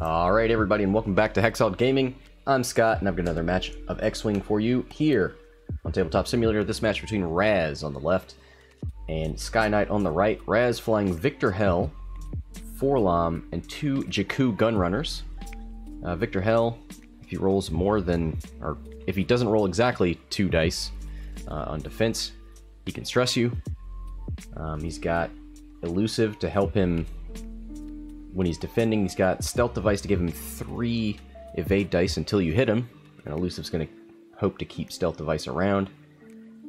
Alright everybody, and welcome back to Hexaled Gaming. I'm Scott, and I've got another match of X-Wing for you here on Tabletop Simulator. This match between Raz on the left and SkyKnight on the right. Raz flying Viktor Hell, 4-LOM, and 2 Jakku Gunrunners. Viktor Hell, if he rolls more than, or if he doesn't roll exactly 2 dice on defense, he can stress you. He's got Elusive to help him when he's defending. He's got Stealth Device to give him 3 evade dice until you hit him, and Elusive's going to hope to keep Stealth Device around.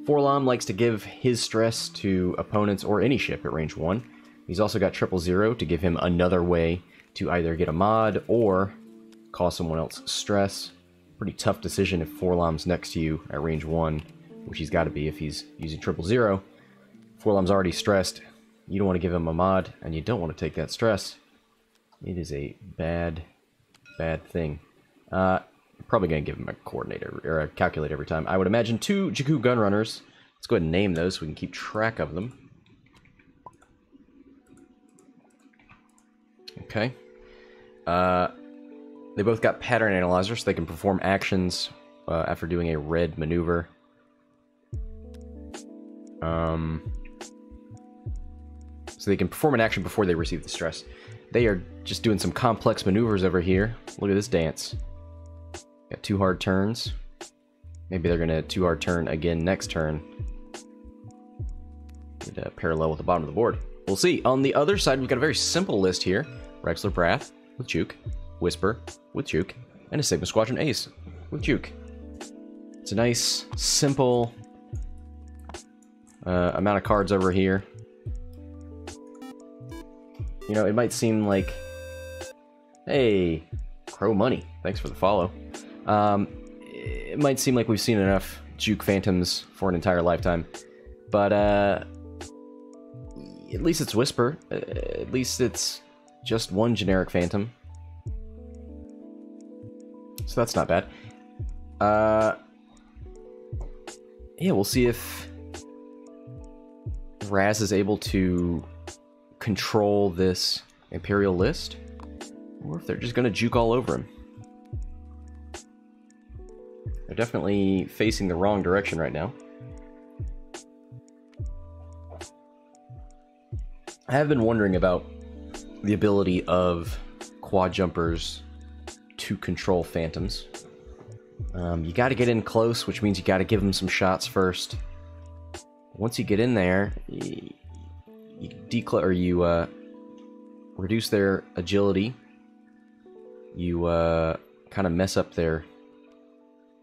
4-LOM likes to give his stress to opponents or any ship at range 1. He's also got 000 to give him another way to either get a mod or cause someone else stress. Pretty tough decision if 4-LOM's next to you at range 1, which he's got to be if he's using 000. 4-LOM's already stressed. You don't want to give him a mod, and you don't want to take that stress. It is a bad thing. Probably going to give him a coordinator or a calculator every time. I would imagine 2 Jakku Gunrunners. Let's go ahead and name those so we can keep track of them. Okay. They both got pattern analyzers, so they can perform actions after doing a red maneuver. So they can perform an action before they receive the stress. They are just doing some complex maneuvers over here. Look at this dance. Got 2 hard turns. Maybe they're going to 2 hard turn again next turn. Get parallel with the bottom of the board. We'll see. On the other side, we've got a very simple list here. Rexler Brath with Juke. Whisper with Juke. And a Sigma Squadron Ace with Juke. It's a nice, simple amount of cards over here. You know, it might seem like, hey, Crow Money, thanks for the follow. It might seem like we've seen enough Juke Phantoms for an entire lifetime, but at least it's Whisper. At least it's just one generic Phantom. So that's not bad. Yeah, we'll see if Raz is able to control this Imperial list, or if they're just going to juke all over him. They're definitely facing the wrong direction right now. I have been wondering about the ability of quad jumpers to control Phantoms. You got to get in close, which means you got to give them some shots first. Once you get in there, you reduce their agility. You kind of mess up their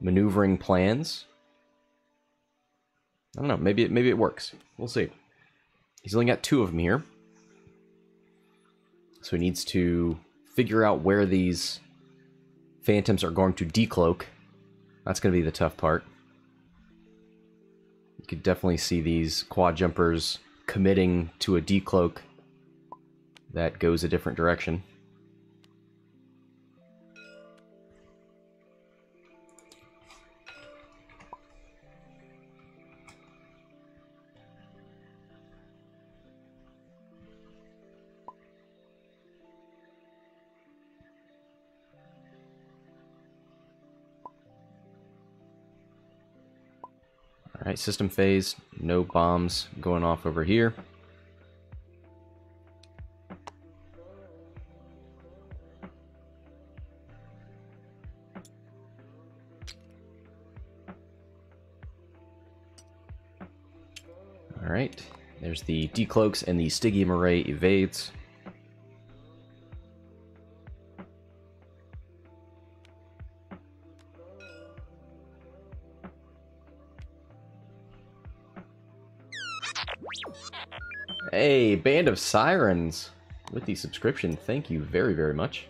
maneuvering plans. I don't know. Maybe it works. We'll see. He's only got 2 of them here, so he needs to figure out where these Phantoms are going to decloak. That's going to be the tough part. You could definitely see these quad jumpers committing to a decloak that goes a different direction. Alright, system phase, no bombs going off over here. Alright, there's the decloaks and the Stygium Array evades. Hey, Band of Sirens with the subscription. Thank you very, very much.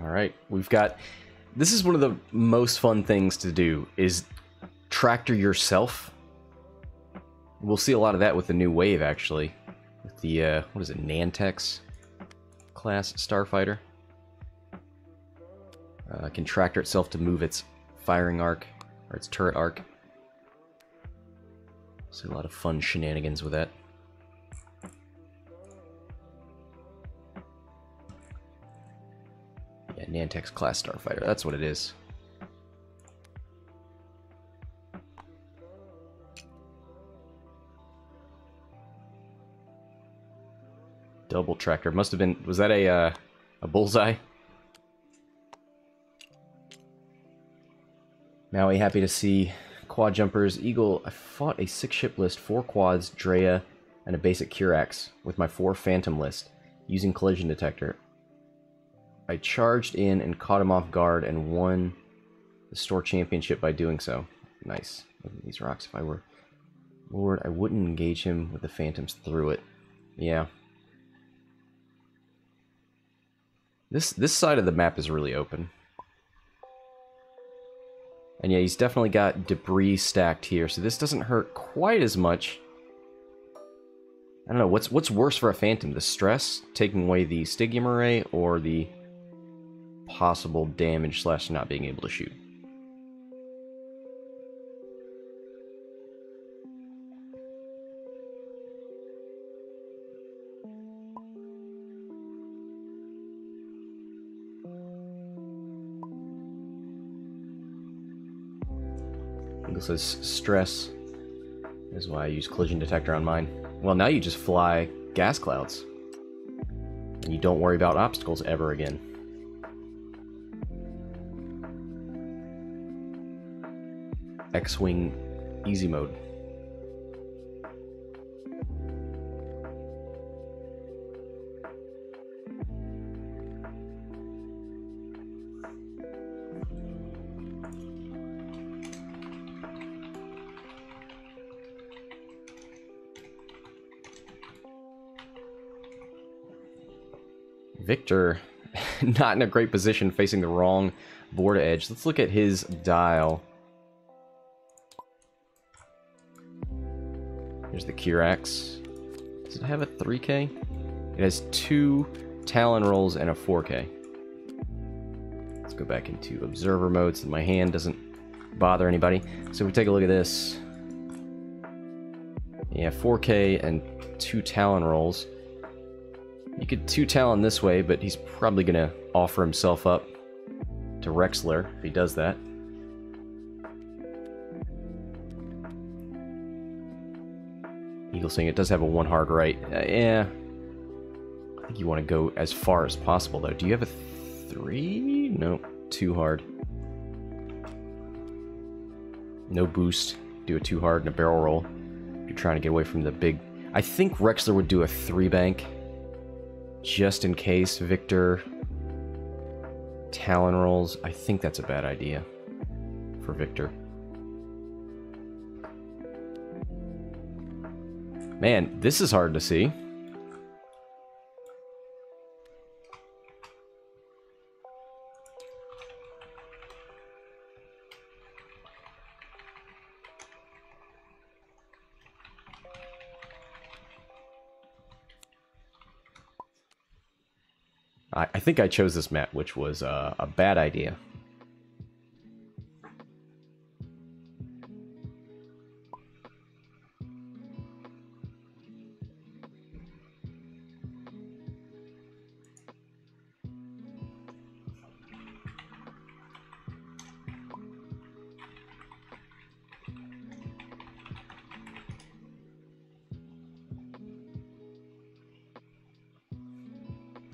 Alright, we've got... This is one of the most fun things to do, is tractor yourself We'll see a lot of that with the new wave, actually. With the, what is it, Nantex class starfighter. Can tractor itself to move its firing arc, or its turret arc. See a lot of fun shenanigans with that. Yeah, Nantex class starfighter, that's what it is. Double tractor. Must have been... Was that a bullseye? Maui, happy to see quad jumpers. Eagle, I fought a 6-ship list, 4 quads, Drea, and a basic Curax with my 4 Phantom list, using collision detector. I charged in and caught him off guard and won the store championship by doing so. Nice. Look at these rocks. If I were Lord, I wouldn't engage him with the Phantoms through it. Yeah. This side of the map is really open. And yeah, he's definitely got debris stacked here, so this doesn't hurt quite as much. I don't know, what's worse for a Phantom? The stress, taking away the Stygium Array, or the possible damage / not being able to shoot? It says stress is why I use collision detector on mine. Well, now you just fly gas clouds. And you don't worry about obstacles ever again. X-Wing easy mode. Viktor, not in a great position, facing the wrong board edge. Let's look at his dial. Here's the Curax. Does it have a 3K? It has 2 Talon rolls and a 4K. Let's go back into observer mode so my hand doesn't bother anybody. So if we take a look at this. Yeah, 4K and 2 Talon rolls. You could 2 Talon this way, but he's probably going to offer himself up to Rexler if he does that. Eagle saying it does have a 1 hard right. Yeah. I think you want to go as far as possible, though. Do you have a 3? No, 2 hard. No boost. Do a 2 hard and a barrel roll. If you're trying to get away from the big... I think Rexler would do a 3 bank. Just in case Viktor Talon rolls. I think that's a bad idea for Viktor. Man, this is hard to see. I think I chose this map, which was a bad idea.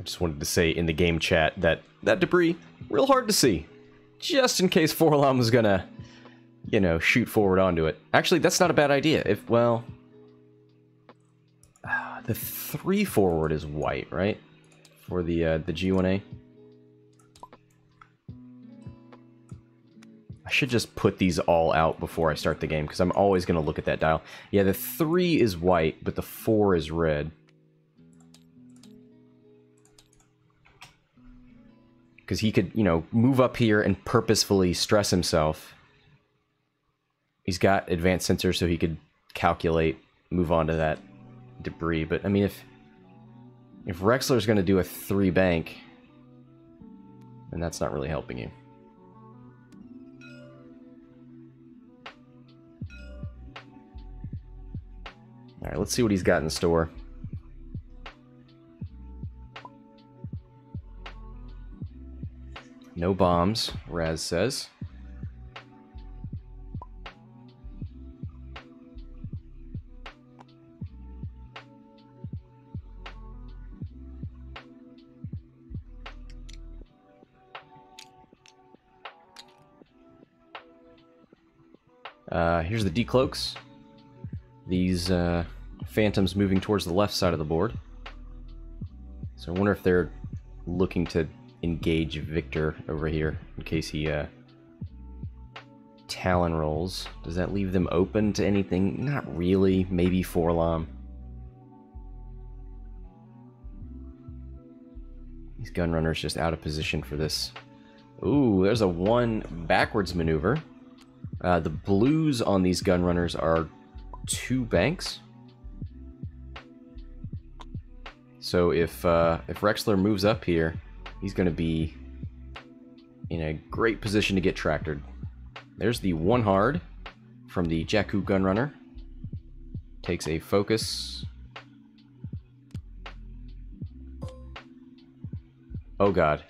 Just wanted to say in the game chat that that debris, real hard to see. Just in case Forlom was gonna, you know, shoot forward onto it. Actually, that's not a bad idea. If, well... the 3 forward is white, right? For the G1A. I should just put these all out before I start the game, because I'm always going to look at that dial. Yeah, the 3 is white, but the 4 is red. Because he could, you know, move up here and purposefully stress himself. He's got advanced sensors, so he could calculate move on to that debris. But I mean, if Rexler's going to do a 3 bank, then that's not really helping you. All right, let's see what he's got in store. No bombs, Raz says. Here's the decloaks. These phantoms moving towards the left side of the board. So I wonder if they're looking to engage Viktor over here in case he Talon rolls. Does that leave them open to anything? Not really. Maybe Forlom. These Gunrunners just out of position for this. Ooh, there's a 1 backwards maneuver. The blues on these Gunrunners are 2 banks. So if Rexler moves up here, he's going to be in a great position to get tractored. There's the 1 hard from the Jakku Gunrunner. Takes a focus. Oh god.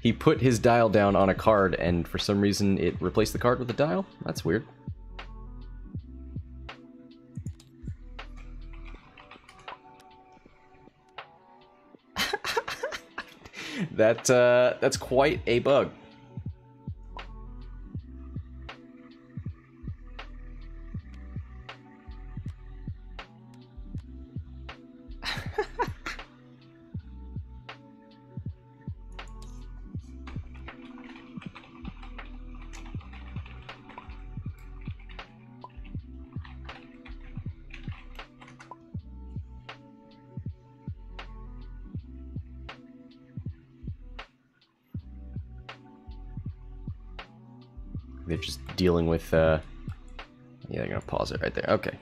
He put his dial down on a card, and for some reason it replaced the card with the dial? That's weird. That's quite a bug. They're just dealing with, yeah, they're gonna pause it right there. Okay.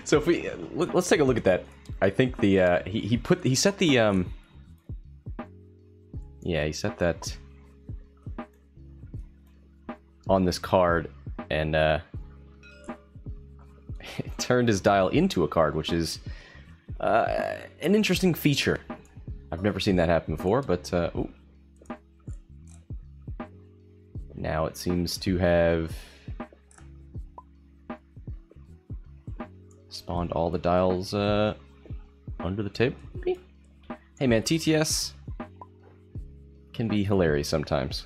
So if we let's take a look at that. I think the he set the yeah, he set that on this card, and it turned his dial into a card, which is an interesting feature. I've never seen that happen before, but ooh. Now it seems to have spawned all the dials under the table. Hey man, TTS can be hilarious sometimes.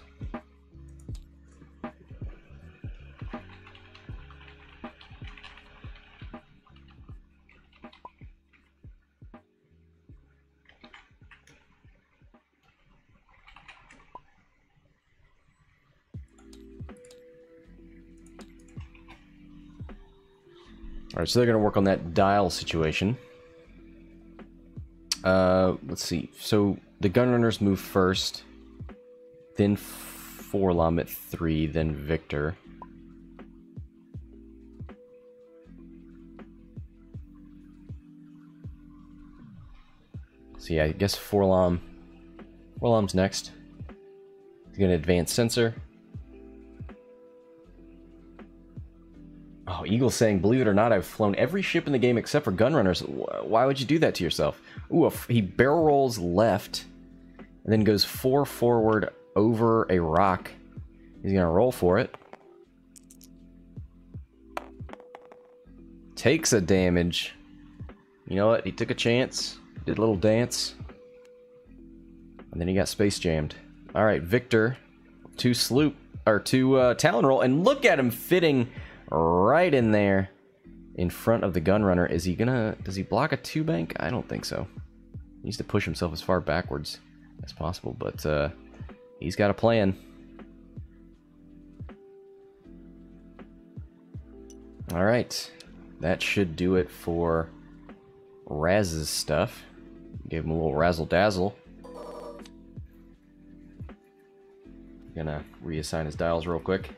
Alright, so they're going to work on that dial situation. Let's see. So the Gunrunners move first, then Forlom at 3, then Viktor. So yeah, I guess Forlom's next. He's going to advance sensor. Oh, Eagle's saying, believe it or not, I've flown every ship in the game except for Gunrunners. Why would you do that to yourself? Ooh, he barrel rolls left, and then goes 4 forward over a rock. He's going to roll for it. takes a damage. You know what? He took a chance. Did a little dance. And then he got space jammed. Alright, Viktor. 2 Talon Roll. And look at him fitting right in there. In front of the Gunrunner. Is he gonna... Does he block a 2-bank? I don't think so. He needs to push himself as far backwards as possible. But he's got a plan. Alright. That should do it for Raz's stuff. Gave him a little razzle-dazzle. Gonna reassign his dials real quick.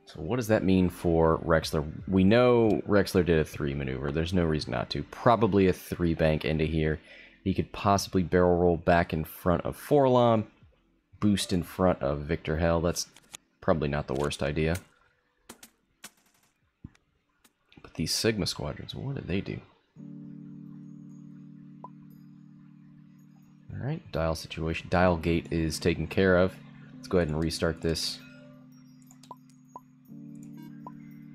So what does that mean for Rexler? We know Rexler did a 3 maneuver. There's no reason not to. Probably a 3-bank into here. He could possibly barrel roll back in front of Forlom. Boost in front of Viktor Hell. That's probably not the worst idea. But these Sigma squadrons, what do they do? Alright, dial situation. Dial gate is taken care of. Let's go ahead and restart this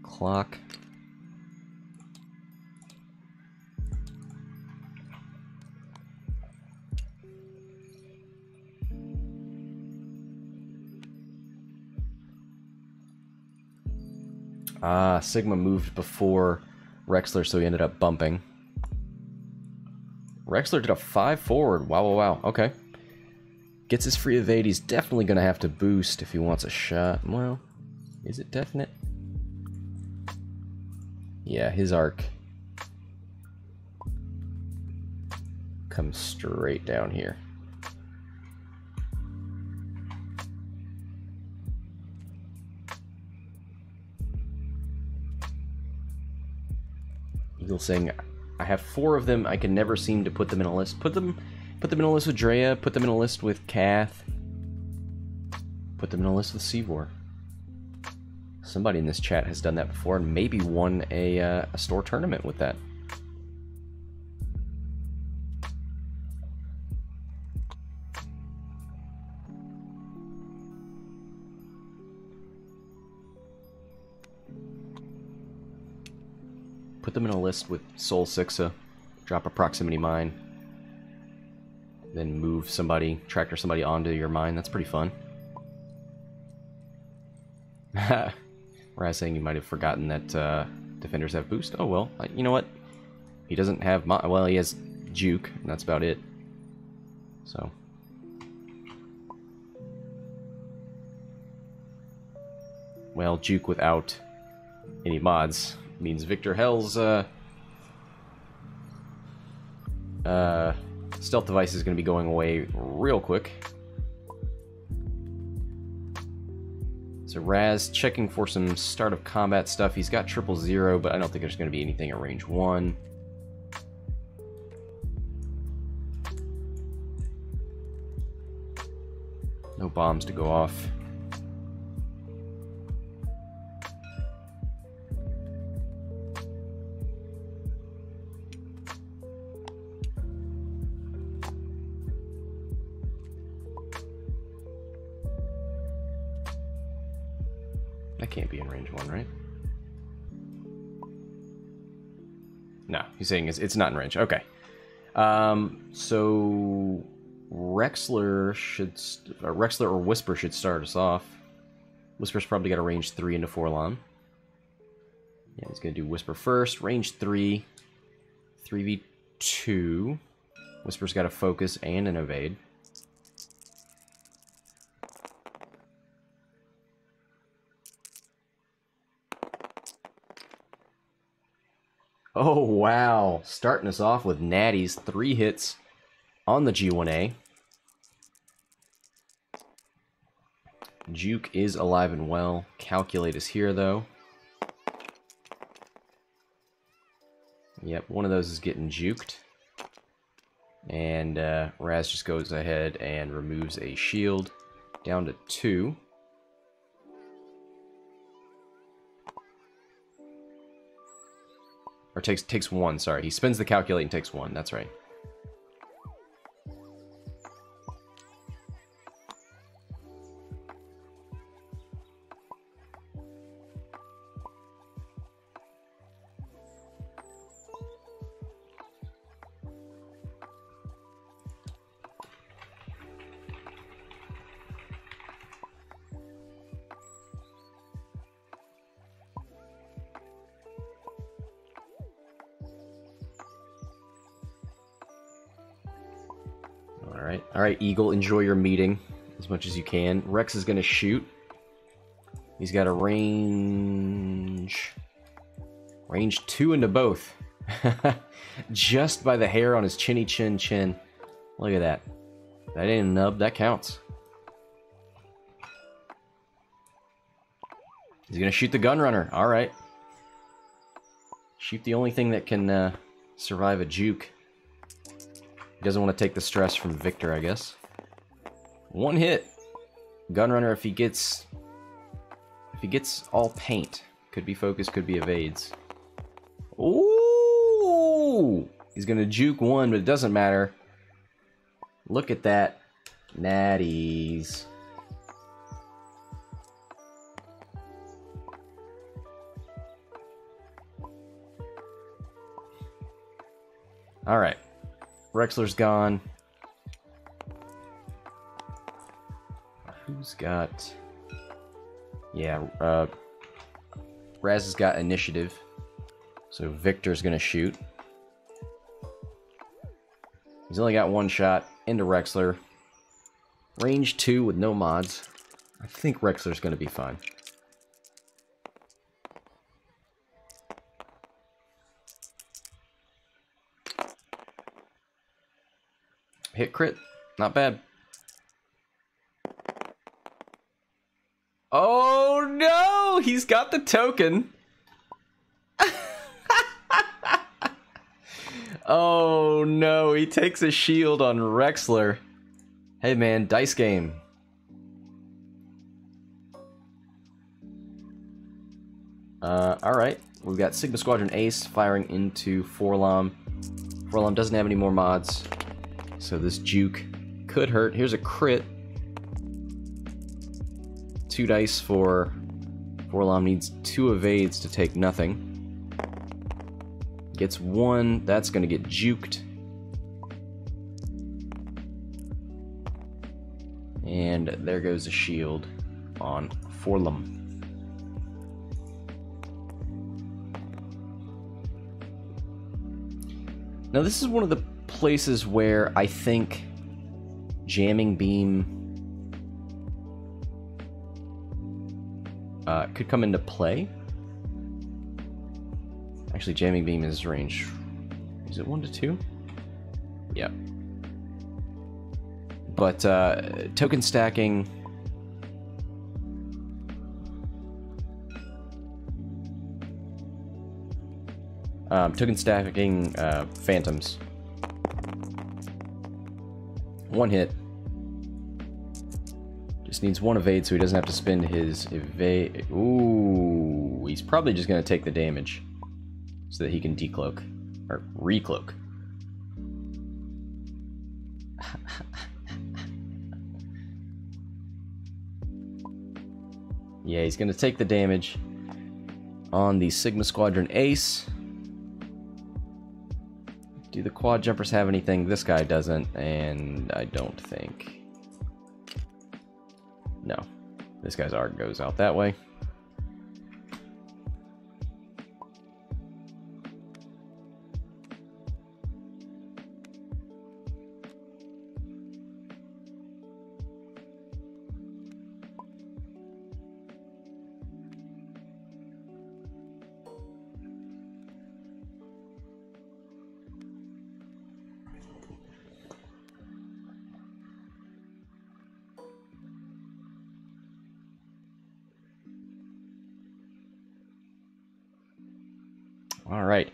clock. Ah, Sigma moved before Rexler, so he ended up bumping. Rexler did a 5 forward. Wow, wow, wow. Okay. Gets his free evade. He's definitely going to have to boost if he wants a shot. Well, is it definite? Yeah, his arc comes straight down here. Eagle saying, I have 4 of them. I can never seem to put them in a list. Put them in a list with Drea. Put them in a list with Kath. Put them in a list with Seavor. Somebody in this chat has done that before and maybe won a store tournament with that. Put them in a list with Soul Sixa. Drop a proximity mine. Then move somebody, tractor somebody onto your mine. That's pretty fun. Raz saying you might have forgotten that defenders have boost. Oh well, you know what? He doesn't have well, he has juke, and that's about it. So. Well, juke without any mods means Viktor Hell's stealth device is going to be going away real quick. So Raz checking for some start of combat stuff. He's got 000, but I don't think there's going to be anything at range 1. No bombs to go off. That can't be in range 1, right? No, he's saying it's not in range. Okay. So Rexler or Whisper should start us off. Whisper's probably got a range 3 into Forlom. Yeah, he's gonna do Whisper first. Range 3, 3v2. Whisper's got a focus and an evade. Oh, wow. Starting us off with natties. 3 hits on the G1A. Juke is alive and well. Calculate is here, though. Yep, one of those is getting juked. And Raz just goes ahead and removes a shield down to 2. Or takes 1, sorry. He spins the calculate and takes 1, that's right. Alright, Eagle, enjoy your meeting as much as you can. Rex is going to shoot. He's got a range 2 into both. Just by the hair on his chinny chin. Look at that. That ain't a nub, that counts. He's going to shoot the Gunrunner. Alright. Shoot the only thing that can survive a juke. He doesn't want to take the stress from Viktor, I guess. One hit. Gunrunner, if he gets all paint, could be focus, could be evades. Ooh! He's gonna juke one, but it doesn't matter. Look at that. Natties. Alright. Rexler's gone. Who's got... Yeah, Raz has got initiative. So Viktor's gonna shoot. He's only got one shot into Rexler. Range 2 with no mods. I think Rexler's gonna be fine. Hit crit, not bad. Oh no! He's got the token. Oh no, he takes a shield on Rexler. Hey man, dice game. Alright. We've got Sigma Squadron Ace firing into Forlom. Forlom doesn't have any more mods, so this juke could hurt. Here's a crit. 2 dice for Forlom, needs 2 evades to take nothing. Gets 1, that's gonna get juked. And there goes a shield on Forlom. Now this is one of the places where I think Jamming Beam could come into play. Actually, Jamming Beam is range. Is it 1 to 2? Yep. But token stacking. Phantoms. 1 hit. Just needs 1 evade so he doesn't have to spend his evade. Ooh, he's probably just going to take the damage so that he can decloak. Or recloak. Yeah, he's going to take the damage on the Sigma Squadron Ace. Do the quad jumpers have anything? This guy doesn't, and I don't think. No. This guy's arc goes out that way. All right.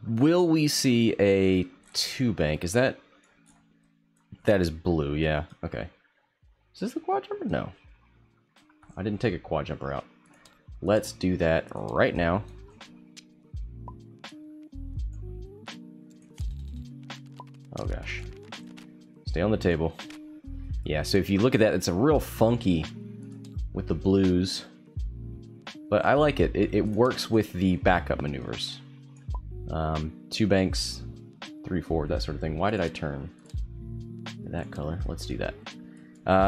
Will we see a 2-bank? Is that... That is blue, yeah. Okay. Is this the quad jumper? No. I didn't take a quad jumper out. Let's do that right now. Oh gosh. Stay on the table. Yeah, so if you look at that, it's a real funky with the blues. But I like it. It works with the backup maneuvers. 2 banks, 3 forward, that sort of thing. Why did I turn that color? Let's do that.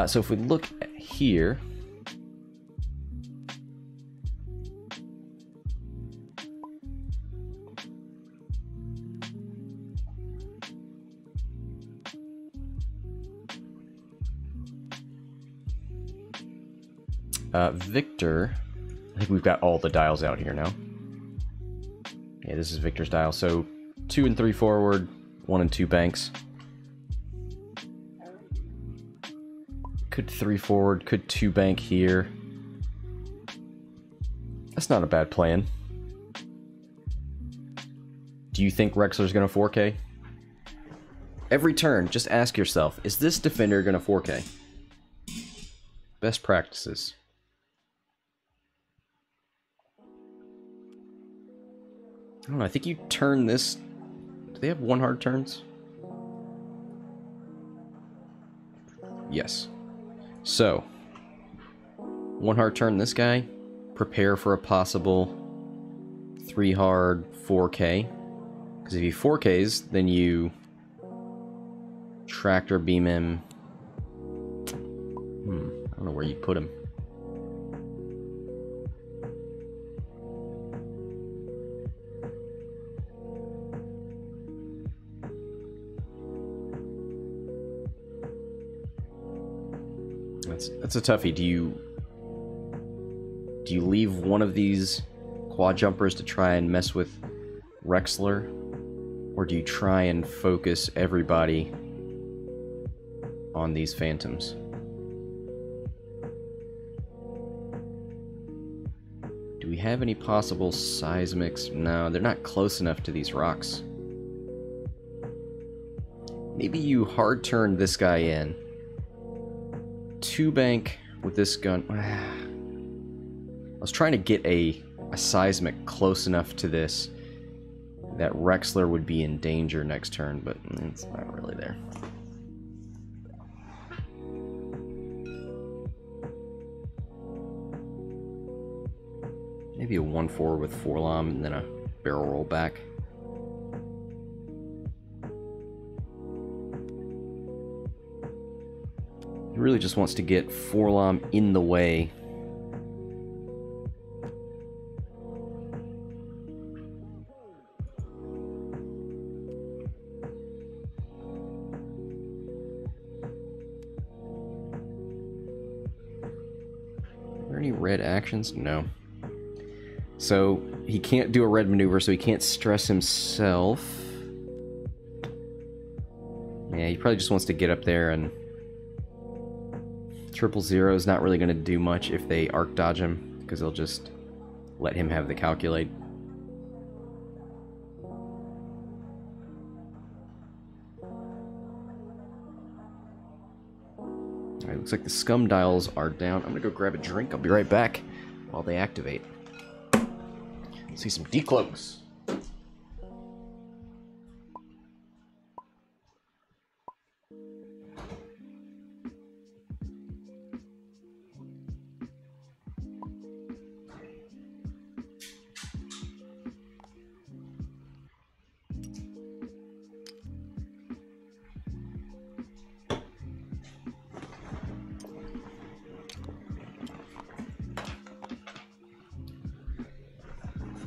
So if we look here, Viktor, I think we've got all the dials out here now. Yeah, this is Viktor's dial. So 2 and 3 forward, 1 and 2 banks. Could 3 forward, could 2 bank here. That's not a bad plan. Do you think Rexler's going to 4K? Every turn, just ask yourself, is this defender going to 4K? Best practices. I don't know, I think you turn this... Do they have 1 hard turns? Yes. So, 1 hard turn this guy. Prepare for a possible 3 hard 4K. Because if he 4Ks, then you tractor beam him. I don't know where you put him. That's a toughie. Do you leave one of these quad jumpers to try and mess with Rexler, or do you try and focus everybody on these phantoms? Do we have any possible seismics? No, they're not close enough to these rocks. Maybe you hard turn this guy in. 2 bank with this gun. I was trying to get a seismic close enough to this that Rexler would be in danger next turn, but it's not really there. Maybe a 1-4 with 4-lom and then a barrel roll back. He really just wants to get 4-lom in the way. Are there any red actions? No. So he can't do a red maneuver, so he can't stress himself. Yeah, he probably just wants to get up there, and 000 is not really going to do much if they arc dodge him, because they'll just let him have the calculate. Alright, looks like the scum dials are down. I'm going to go grab a drink. I'll be right back while they activate. See some decloaks.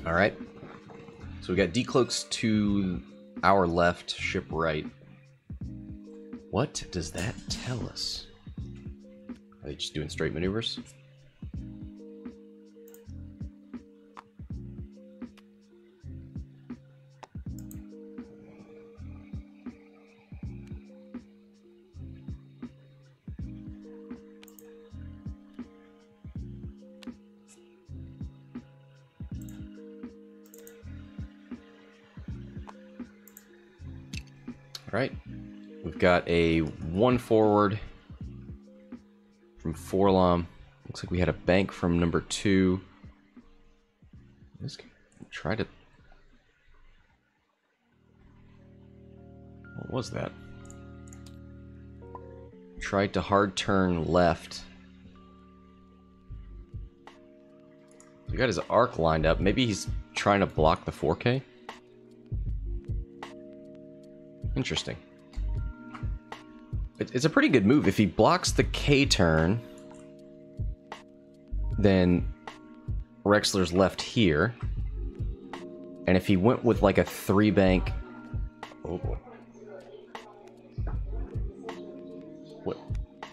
Alright, so we got decloaks to our left, ship right. What does that tell us? Are they just doing straight maneuvers? Right, we've got a 1 forward from 4-lom. Looks like we had a bank from number 2. Let's try to... What was that? Tried to hard turn left. He got his arc lined up. Maybe he's trying to block the 4K? Interesting. It's a pretty good move. If he blocks the K turn, then Rexler's left here. And if he went with like a 3 bank... Oh boy.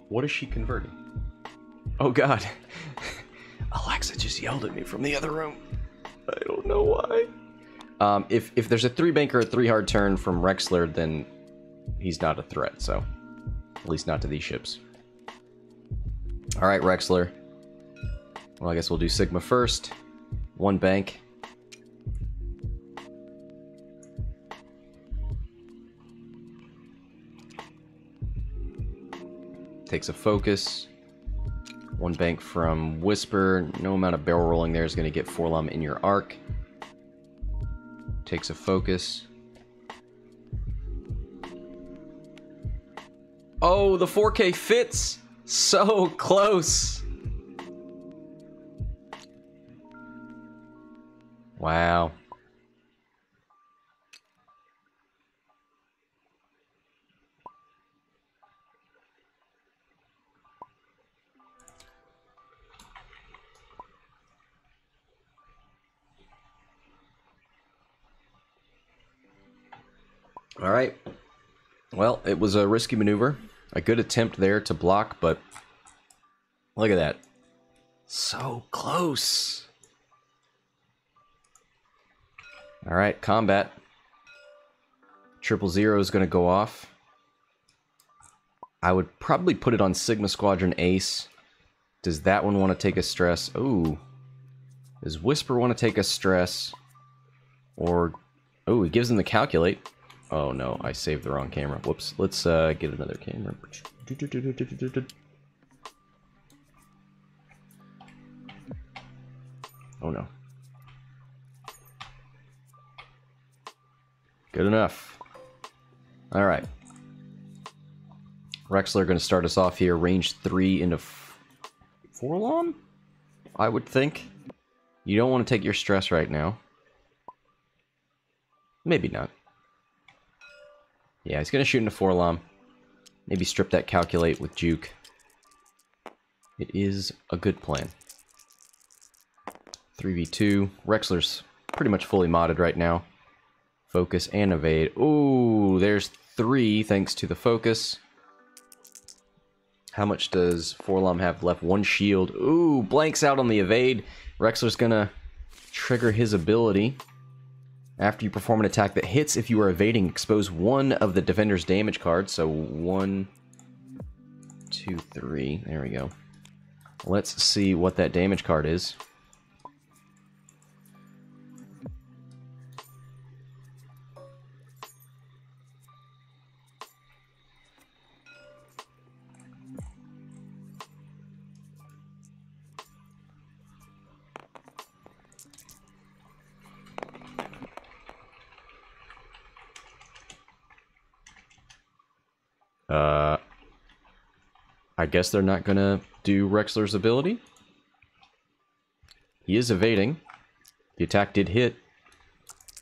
What is she converting? Oh god. Alexa just yelled at me from the other room. I don't know why. If there's a 3 bank or a 3 hard turn from Rexler, then he's not a threat, so at least not to these ships. Alright, Rexler. Well, I guess we'll do Sigma first. 1 bank. Takes a focus. 1 bank from Whisper. No amount of barrel rolling there is going to get Forlom in your arc. Takes a focus. Oh, the 4K fits! So close! Wow. Alright. Well, it was a risky maneuver. A good attempt there to block, but look at that. So close. Alright, combat. 000 is going to go off. I would probably put it on Sigma Squadron Ace. Does that one want to take a stress? Ooh. Does Whisper want to take a stress? Or... oh, he gives them the calculate. Oh no, I saved the wrong camera. Whoops. Let's get another camera. Oh no. Good enough. Alright. Rexler going to start us off here. Range 3 into Forlom? I would think. You don't want to take your stress right now. Maybe not. Yeah, he's going to shoot into Forlom. Maybe strip that calculate with Juke. It is a good plan. 3v2. Rexler's pretty much fully modded right now. Focus and evade. Ooh, there's 3 thanks to the focus. How much does Forlom have left? 1 shield. Ooh, blanks out on the evade. Rexler's going to trigger his ability. After you perform an attack that hits, if you are evading, expose 1 of the defender's damage cards. So 1, 2, 3. There we go. Let's see what that damage card is. I guess they're not gonna do Rexler's ability. He is evading. The attack did hit.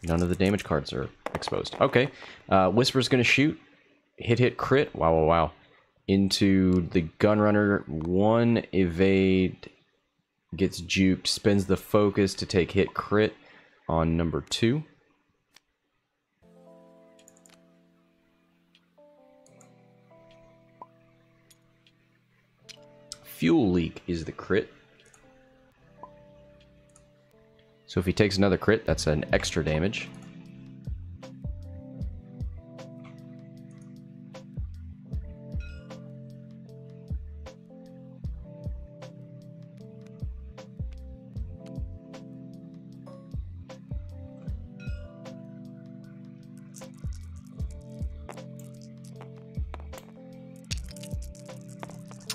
None of the damage cards are exposed. Okay. Whisper's gonna shoot. Hit, crit. Wow, wow, wow. Into the Gunrunner. 1 evade. Gets juked. Spends the focus to take hit, crit on number 2. Fuel leak is the crit. So if he takes another crit, that's an extra damage.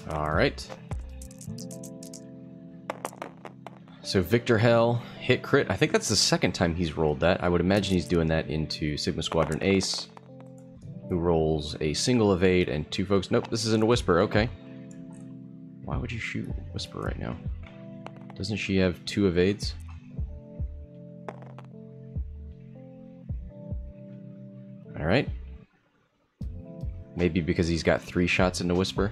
All right. So Viktor Hell, hit crit. I think that's the second time he's rolled that. I would imagine he's doing that into Sigma Squadron Ace, who rolls a single evade and 2 folks. Nope, this is into Whisper. Okay. Why would you shoot Whisper right now? Doesn't she have 2 evades? All right. Maybe because he's got 3 shots into Whisper.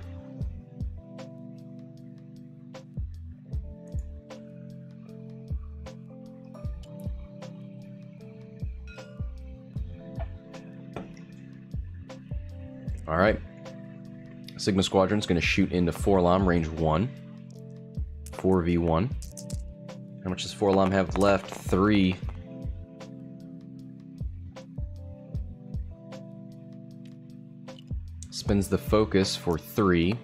Alright. Sigma Squadron's going to shoot into Forlom, range 1. 4v1. How much does Forlom have left? 3. Spends the focus for 3.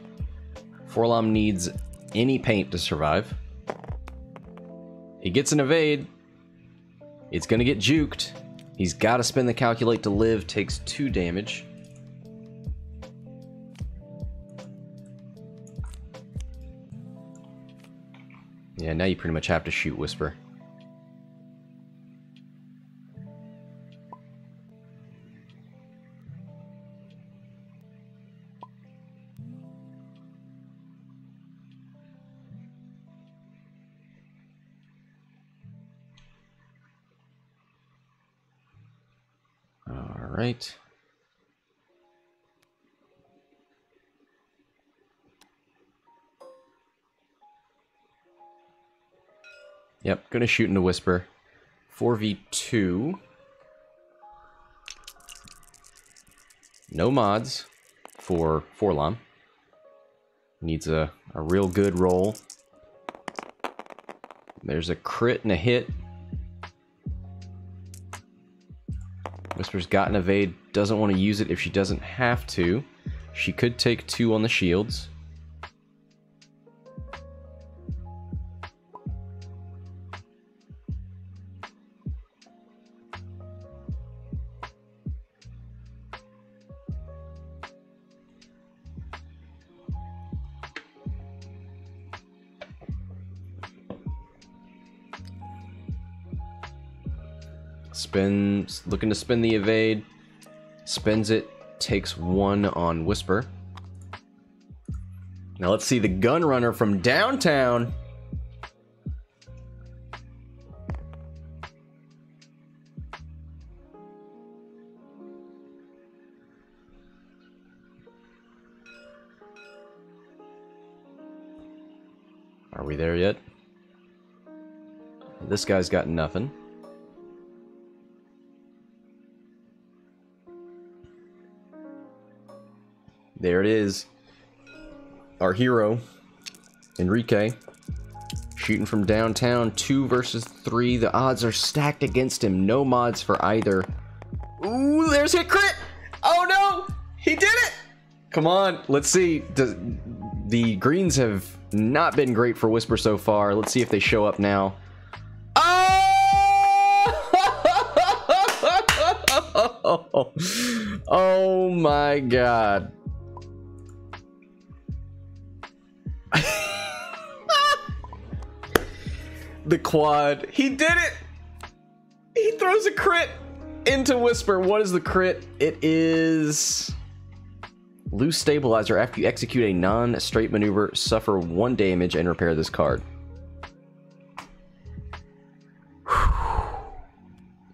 Forlom needs any paint to survive. He gets an evade. It's gonna get juked. He's got to spend the calculate to live. Takes 2 damage. Yeah, now you pretty much have to shoot Whisper. All right. Yep, gonna shoot into Whisper. 4v2. No mods for Forlom. Needs a real good roll. There's a crit and a hit. Whisper's got an evade. Doesn't want to use it if she doesn't have to. She could take 2 on the shields. Spins, looking to spin the evade. Spins it, takes 1 on Whisper. Now let's see the Gunrunner from downtown. Are we there yet? This guy's got nothing. There it is. Our hero, Enrique, shooting from downtown. 2 versus 3. The odds are stacked against him. No mods for either. Ooh, there's hit crit! Oh no! He did it! Come on, let's see. The greens have not been great for Whisper so far. Let's see if they show up now. Oh! Oh my god. The quad. He did it! He throws a crit into Whisper. What is the crit? It is... Lose stabilizer after you execute a non-straight maneuver. Suffer 1 damage and repair this card.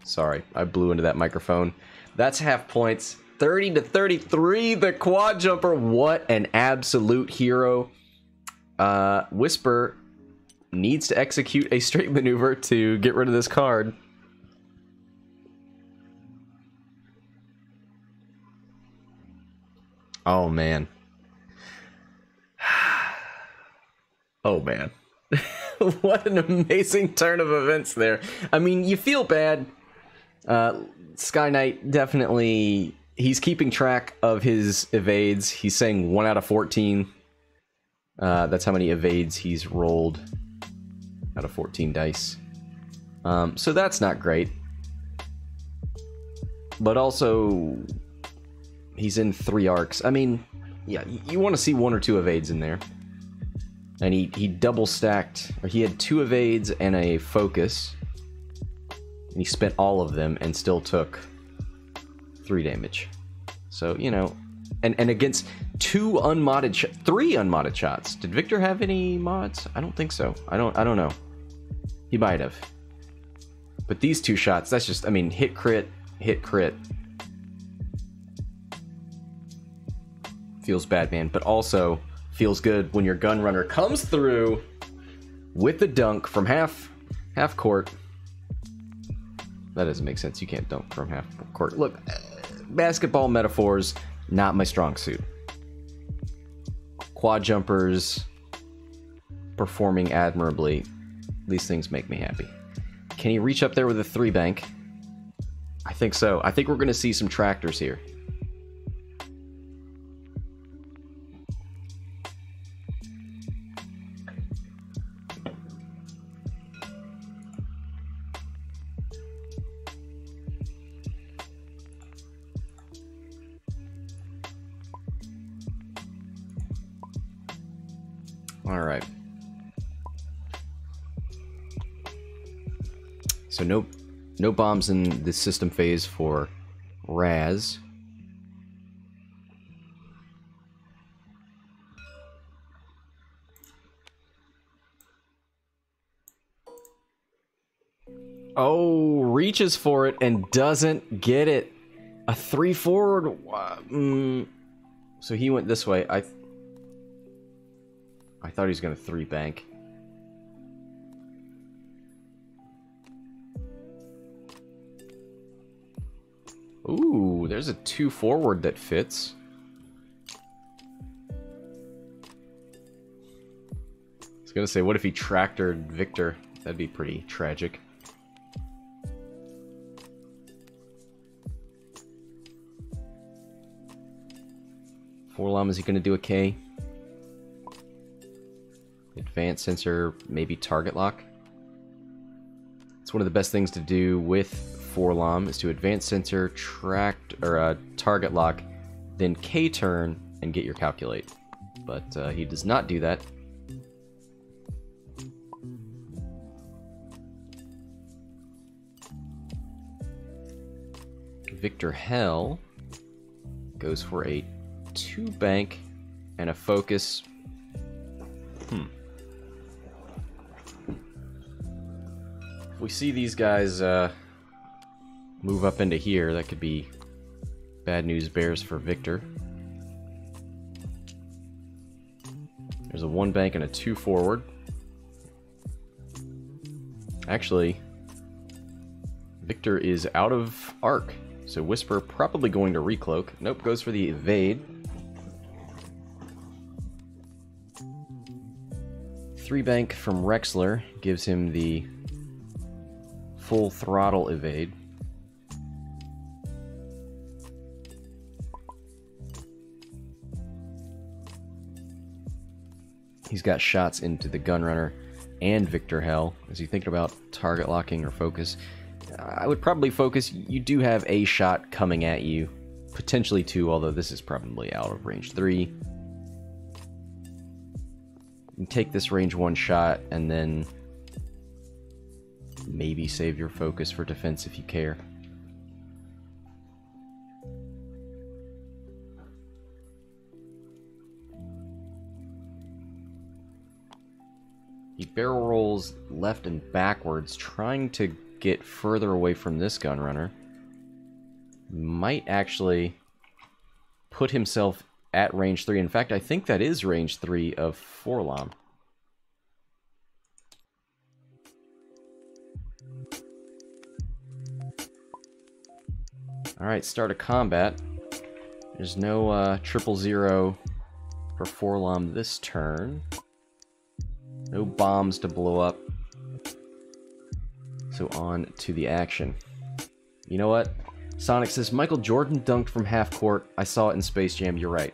Sorry, I blew into that microphone. That's half points. 30-33, the quad jumper. What an absolute hero. Whisper needs to execute a straight maneuver to get rid of this card. Oh man. Oh man. What an amazing turn of events there. I mean, you feel bad. SkyKnight definitely, he's keeping track of his evades. He's saying 1 out of 14. That's how many evades he's rolled out of 14 dice. So that's not great. But also, he's in 3 arcs. I mean, yeah, you want to see 1 or 2 evades in there. And he double stacked, or he had 2 evades and a focus. And he spent all of them and still took 3 damage. So, you know, and against 3 unmodded shots. Did Viktor have any mods? I don't think so. I don't know. He might have. But these 2 shots, that's just, I mean, hit crit, hit crit. Feels bad, man, but also feels good when your Gunrunner comes through with the dunk from half court. That doesn't make sense. You can't dunk from half court. Look, basketball metaphors, not my strong suit. Quad jumpers performing admirably. These things make me happy. Can he reach up there with a 3 bank? I think so. I think we're going to see some tractors here. All right. So no bombs in the system phase for Raz. Oh, reaches for it and doesn't get it. A 3 forward. So he went this way. I thought he was going to 3 bank. Ooh, there's a 2 forward that fits. I was going to say, what if he tractored Viktor? That'd be pretty tragic. Forlom, is he going to do a K? Advanced sensor, maybe target lock. It's one of the best things to do with Forlom is to advance sensor, target lock, then K turn and get your calculate. But he does not do that. Viktor Hell goes for a 2 bank and a focus. If we see these guys move up into here, that could be bad news bears for Viktor. There's a 1 bank and a 2 forward. Actually, Viktor is out of arc, so Whisper probably going to recloak. Nope, goes for the evade. 3 bank from Rexler gives him the full throttle evade. He's got shots into the Gunrunner and Viktor Hell. Is he thinking about target locking or focus? I would probably focus. You do have a shot coming at you. Potentially 2, although this is probably out of range 3. You take this range 1 shot and then maybe save your focus for defense if you care. He barrel rolls left and backwards, trying to get further away from this Gunrunner. Might actually put himself at range 3. In fact, I think that is range 3 of Forlom. Alright, start a combat. There's no 000 for Forlom this turn. No bombs to blow up. So on to the action. You know what? Sonic says, Michael Jordan dunked from half court. I saw it in Space Jam. You're right.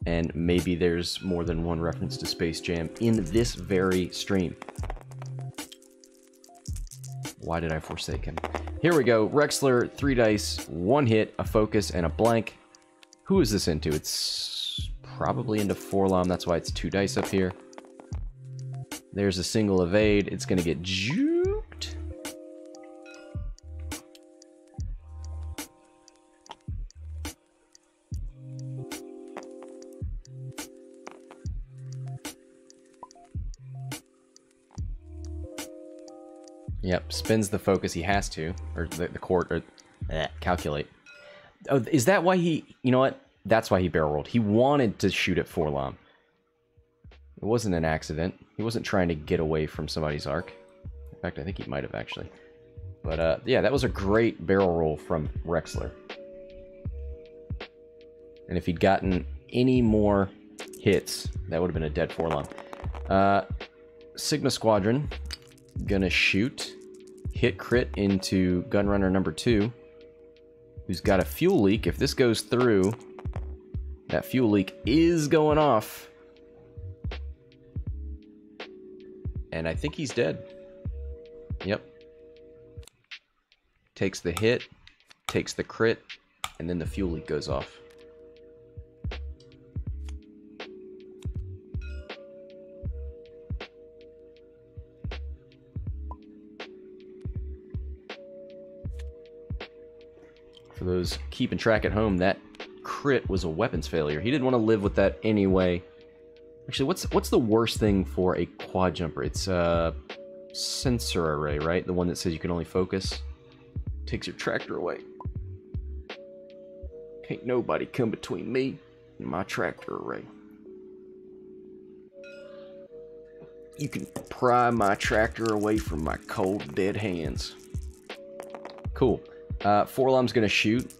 And maybe there's more than one reference to Space Jam in this very stream. Why did I forsake him? Here we go. Rexler, 3 dice, 1 hit, a focus, and a blank. Who is this into? It's probably into Forlom. That's why it's 2 dice up here. There's a single evade. It's going to get juked. Yep, spins the focus. He has to. Or the court, or calculate. Oh, is that why he... You know what? That's why he barrel rolled. He wanted to shoot at Forlom. It wasn't an accident. He wasn't trying to get away from somebody's arc. In fact, I think he might have actually. But yeah, that was a great barrel roll from Rexler. And if he'd gotten any more hits, that would have been a dead Forlom. Sigma Squadron gonna shoot. Hit crit into Gunrunner number 2, who's got a fuel leak. If this goes through, that fuel leak is going off. And I think he's dead. Yep. Takes the hit, takes the crit, and then the fuel leak goes off. For those keeping track at home, that crit was a weapons failure. He didn't want to live with that anyway. Actually, what's the worst thing for a quad jumper? It's a sensor array, right? The one that says you can only focus. Takes your tractor away. Can't nobody come between me and my tractor array. You can pry my tractor away from my cold, dead hands. Cool. Forlom's gonna shoot.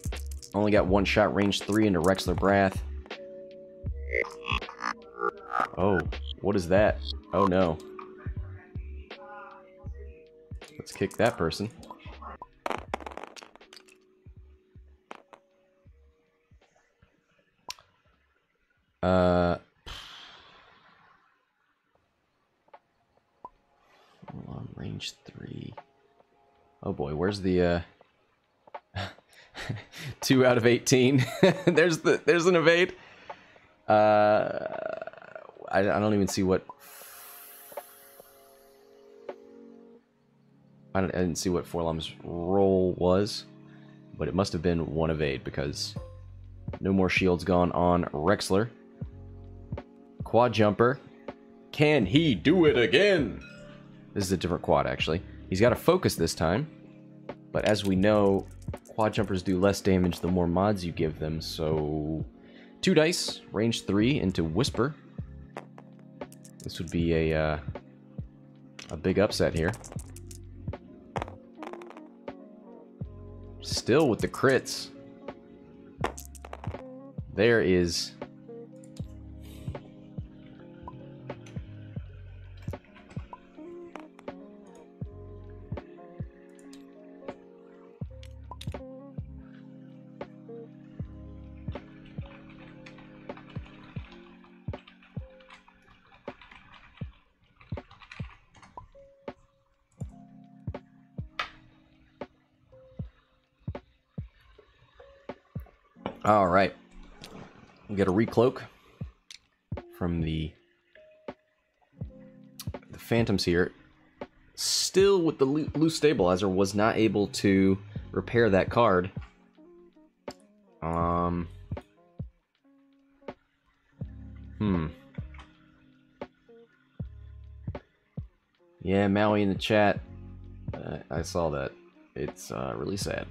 Only got one shot, range 3 into Rexler Brath. Oh, what is that? Oh no. Let's kick that person. On range 3. Oh boy, where's the 2 out of 18. there's an evade. I don't even see what. I didn't see what Forlom's roll was, but it must have been 1 evade because no more shields gone on Rexler. Quad jumper. Can he do it again? This is a different quad, actually. He's got to focus this time, but as we know, quad jumpers do less damage the more mods you give them, so 2 dice, range 3 into Whisper. This would be a big upset here. Still with the crits. There is... All right, we get a recloak from the Phantoms here. Still with the loose stabilizer, was not able to repair that card. Yeah, Maui in the chat. I saw that. It's really sad.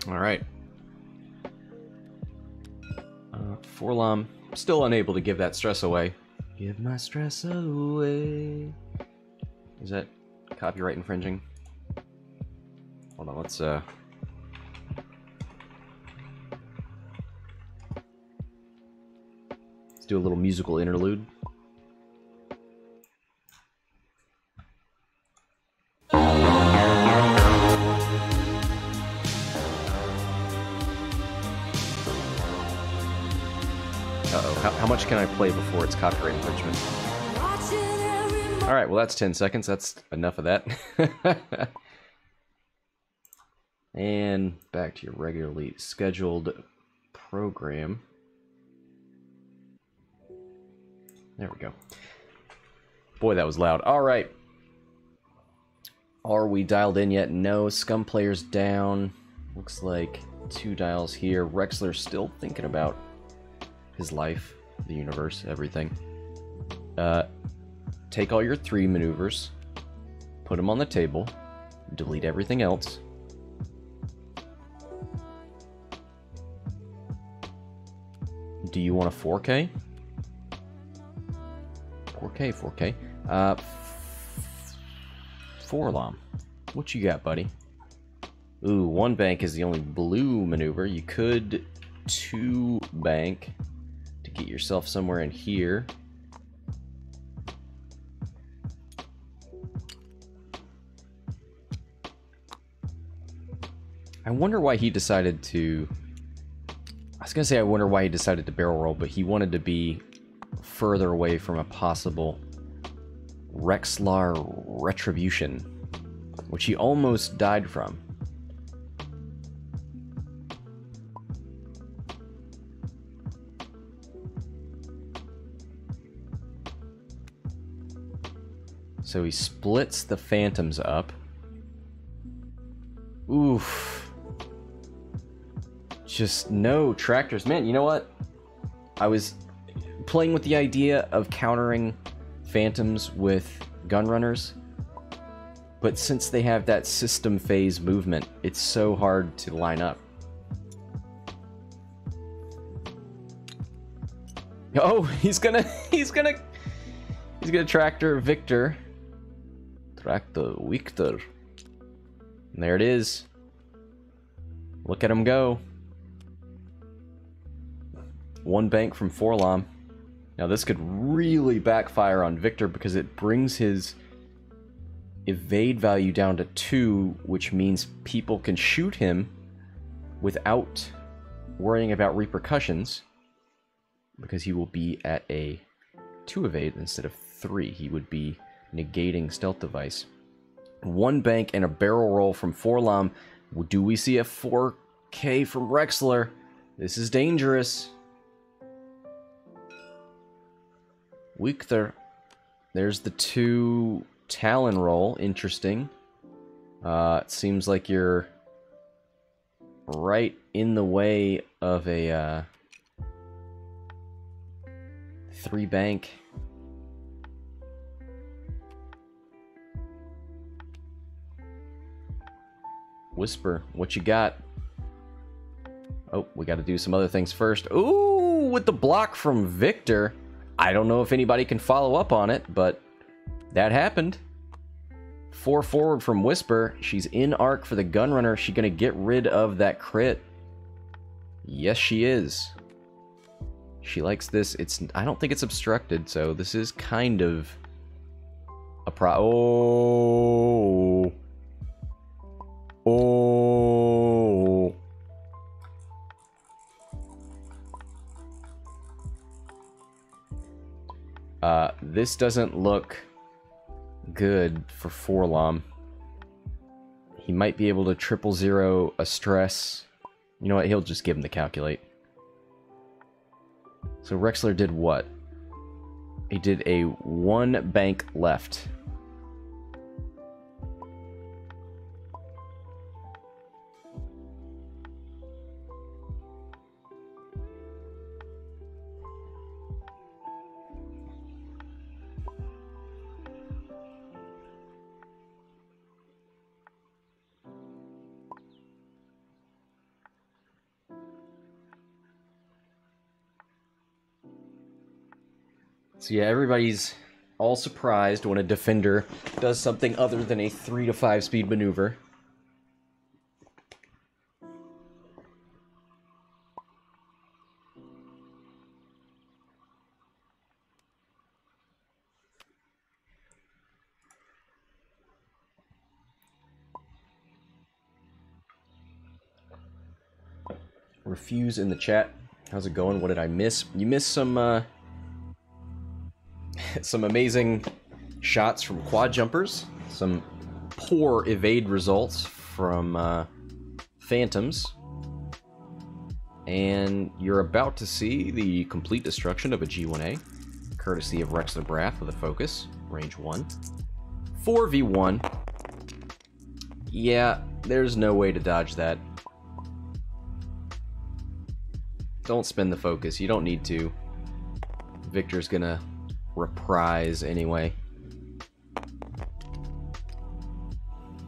All right. Forlom still unable to give that stress away. Give my stress away. Is that copyright infringing? Hold on, let's do a little musical interlude. How much can I play before it's copyright infringement? Alright, well that's 10 seconds. That's enough of that. And back to your regularly scheduled program. There we go. Boy, that was loud. Alright. Are we dialed in yet? No. Scum player's down. Looks like 2 dials here. Rexler's still thinking about his life, the universe, everything. Take all your 3 maneuvers, put them on the table, delete everything else, Do you want a 4K? 4K, 4K. 4-lom. What you got, buddy? Ooh, 1 bank is the only blue maneuver. You could 2 bank to get yourself somewhere in here. I wonder why he decided to... I was going to say I wonder why he decided to barrel roll, but he wanted to be further away from a possible Rexler retribution, which he almost died from. So he splits the phantoms up. Oof. Just no tractors. Man, you know what? I was playing with the idea of countering phantoms with gunrunners, but since they have that system phase movement, it's so hard to line up. Oh, he's gonna tractor Viktor. Tractor Viktor. And there it is. Look at him go. 1 bank from 4-lom. Now this could really backfire on Viktor because it brings his evade value down to 2, which means people can shoot him without worrying about repercussions, because he will be at a 2 evade instead of 3. He would be negating stealth device. 1 bank and a barrel roll from 4-lom. Do we see a 4K from Rexler? This is dangerous. Viktor. There's the 2 Talon roll. Interesting. It seems like you're right in the way of a 3 bank. Whisper, what you got? Oh, we got to do some other things first. Ooh, with the block from Viktor. I don't know if anybody can follow up on it, but that happened. 4 forward from Whisper. She's in arc for the Gunrunner. She gonna get rid of that crit? Yes, she is. She likes this. I don't think it's obstructed, so this is kind of a Oh. Oh. This doesn't look good for 4-lom. He might be able to 000 a stress. You know what? He'll just give him the calculate. So Rexler did what? He did a 1 bank left. So yeah, everybody's all surprised when a defender does something other than a 3 to 5 speed maneuver. Refuse in the chat. How's it going? What did I miss? You missed some some amazing shots from quad jumpers, some poor evade results from phantoms, and you're about to see the complete destruction of a G1A, courtesy of Rexler Brath with a focus, range 1. 4v1. Yeah, there's no way to dodge that. Don't spend the focus, you don't need to. Viktor's gonna reprise anyway.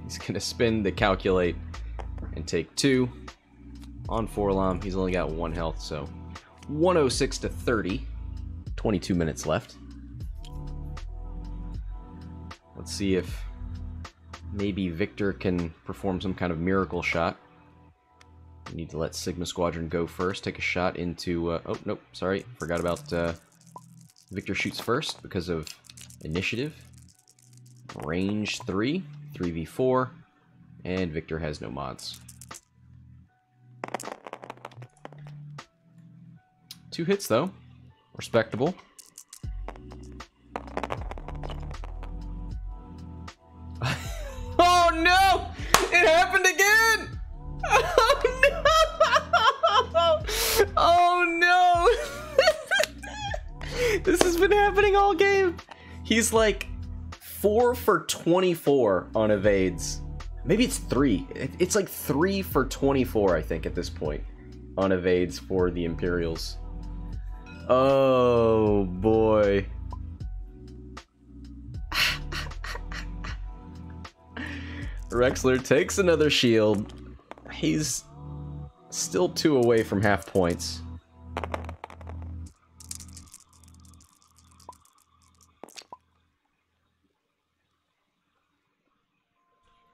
He's gonna spin the calculate and take 2 on 4-lom. He's only got 1 health, so 106 to 30. 22 minutes left. Let's see if maybe Viktor can perform some kind of miracle shot. We need to let Sigma Squadron go first. Take a shot into... oh, nope, sorry. Forgot about... Viktor shoots first because of initiative. Range 3. 3v4. And Viktor has no mods. 2 hits, though. Respectable. Oh, no! It happened again! Oh, no! Oh, no! This has been happening all game. He's like 4 for 24 on evades. Maybe it's 3. It's like 3 for 24, I think, at this point, on evades for the Imperials. Oh, boy. Rexler takes another shield. He's still 2 away from half points.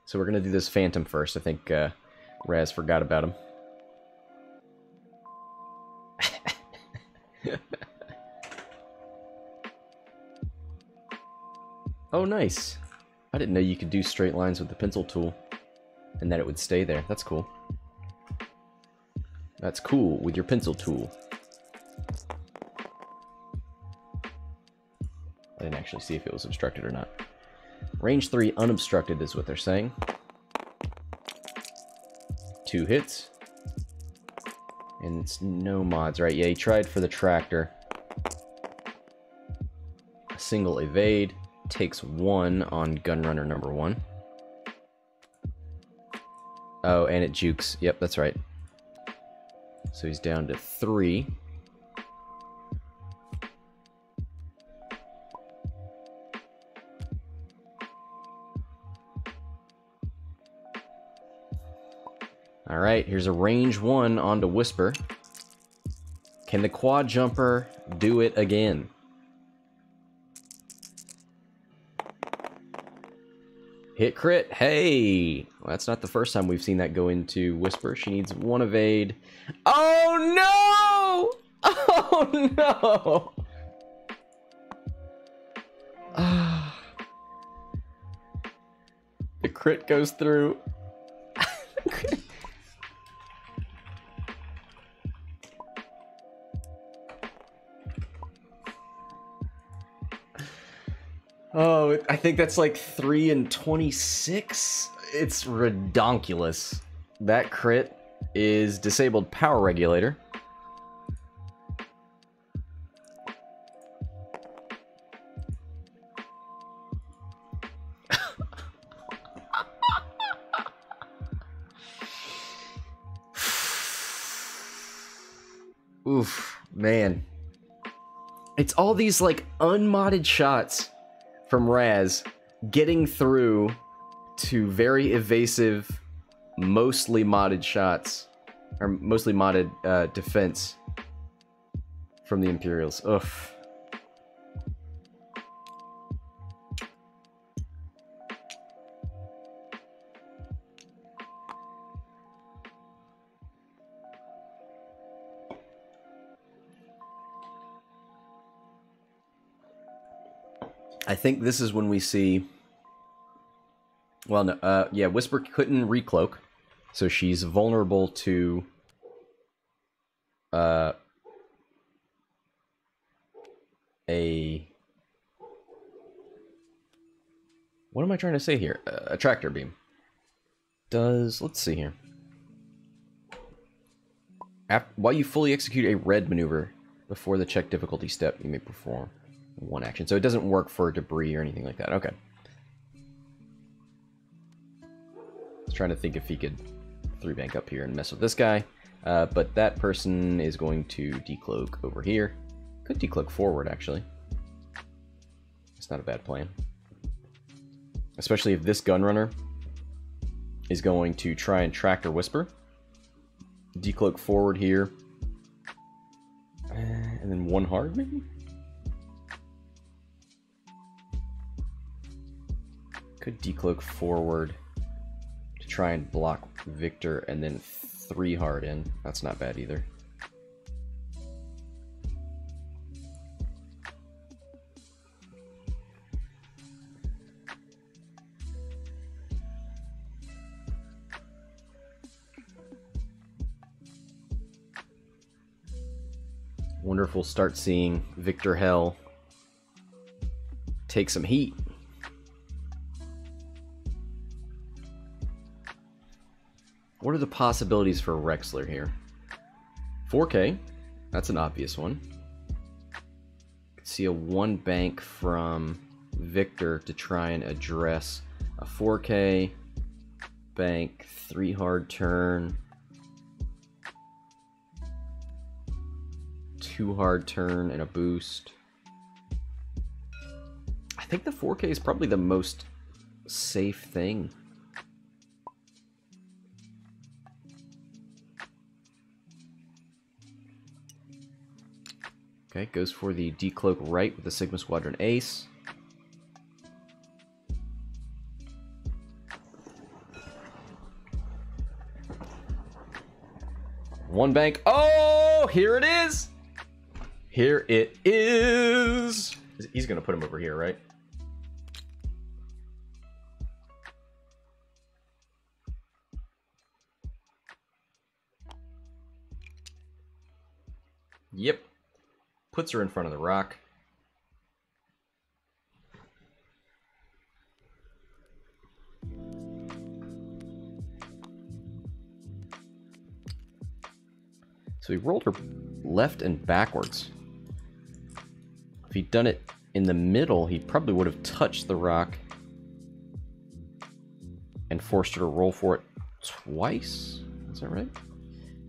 So we're going to do this Phantom first. I think Raz forgot about him. Oh, nice. I didn't know you could do straight lines with the pencil tool and that it would stay there. That's cool. That's cool with your pencil tool. I didn't actually see if it was obstructed or not. Range 3 unobstructed is what they're saying. 2 hits. And it's no mods, right? Yeah, he tried for the tractor. A single evade. Takes 1 on Gunrunner number 1. Oh, and it jukes. Yep, that's right. So he's down to 3. Alright, here's a range 1 onto Whisper. Can the quad jumper do it again? Hit crit. Hey! Well, that's not the first time we've seen that go into Whisper. She needs 1 evade. Oh no! Oh no! The crit goes through. Oh, I think that's like 3 and 26. It's redonkulous. That crit is disabled power regulator. Oof, man. It's all these like unmodded shots from Raz getting through to very evasive, mostly modded shots, or mostly modded defense from the Imperials. Oof. I think this is when we see... Well, no, yeah, Whisper couldn't recloak, so she's vulnerable to... a... What am I trying to say here? A tractor beam. Does... Let's see here. While you fully execute a red maneuver before the check difficulty step, you may perform 1 action. So it doesn't work for debris or anything like that. Okay. I was trying to think if he could 3-bank up here and mess with this guy. But that person is going to decloak over here. Could decloak forward, actually. It's not a bad plan. Especially if this Gunrunner is going to try and tractor Whisper. Decloak forward here. And then 1 hard, maybe? Could decloak forward to try and block Viktor, and then 3 hard in. That's not bad either. Wonder if we'll start seeing Viktor Hell take some heat. What are the possibilities for Rexler here? 4K, that's an obvious one. Could see a 1 bank from Viktor to try and address a 4K bank, 3 hard turn, 2 hard turn, and a boost. I think the 4K is probably the most safe thing. Okay, goes for the decloak right with the Sigma Squadron Ace. One bank. Oh, here it is. Here it is. He's going to put him over here, right? Yep. Puts her in front of the rock. So he rolled her left and backwards. If he'd done it in the middle, he probably would have touched the rock and forced her to roll for it twice. Is that right?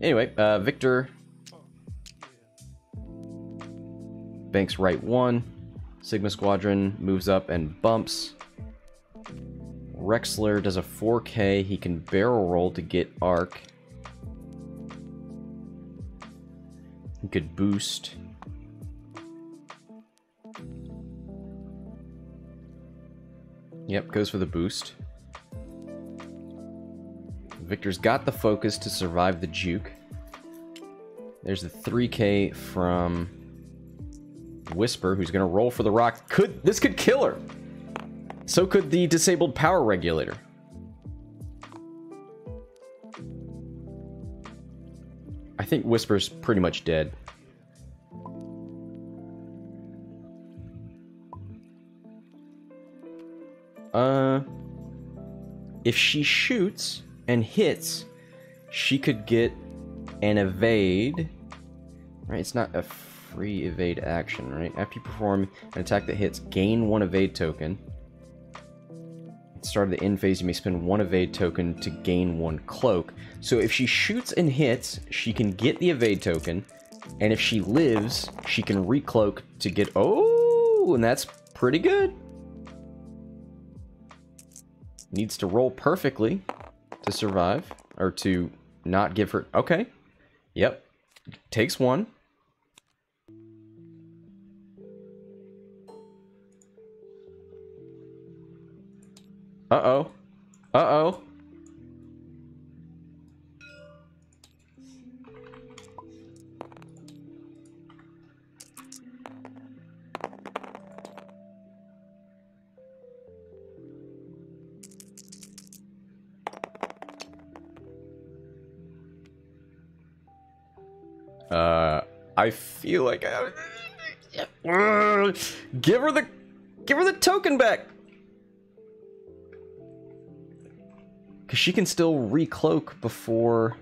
Anyway, Viktor banks right 1. Sigma Squadron moves up and bumps. Rexler does a 4K. He can barrel roll to get arc. He could boost. Yep, goes for the boost. Viktor's got the focus to survive the juke. There's the 3K from Whisper, who's going to roll for the rock. This could kill her. So could the disabled power regulator. I think Whisper's pretty much dead. If she shoots and hits, she could get an evade. Right, it's not a free evade action, right? After you perform an attack that hits, gain 1 evade token. At the start of the end phase, you may spend 1 evade token to gain 1 cloak. So if she shoots and hits, she can get the evade token, and if she lives, she can recloak to get... Oh, and that's pretty good. Needs to roll perfectly to survive, or to not give her... Okay. Yep. Takes 1. Uh-oh. Uh-oh. I feel like give her the token back. Cause she can still recloak before.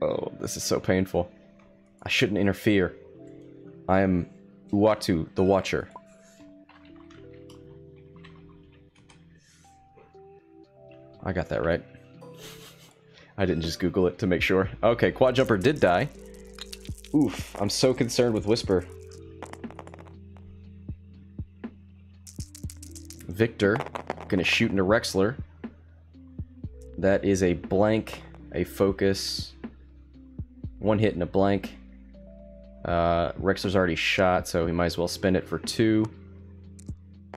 Oh, this is so painful. I shouldn't interfere. I am Uatu, the Watcher. I got that right. I didn't just Google it to make sure. Okay, Quad Jumper did die. Oof, I'm so concerned with Whisper. Viktor, gonna shoot into Rexler. That is a blank, a focus, one hit and a blank. Rexler's already shot, so he might as well spend it for 2.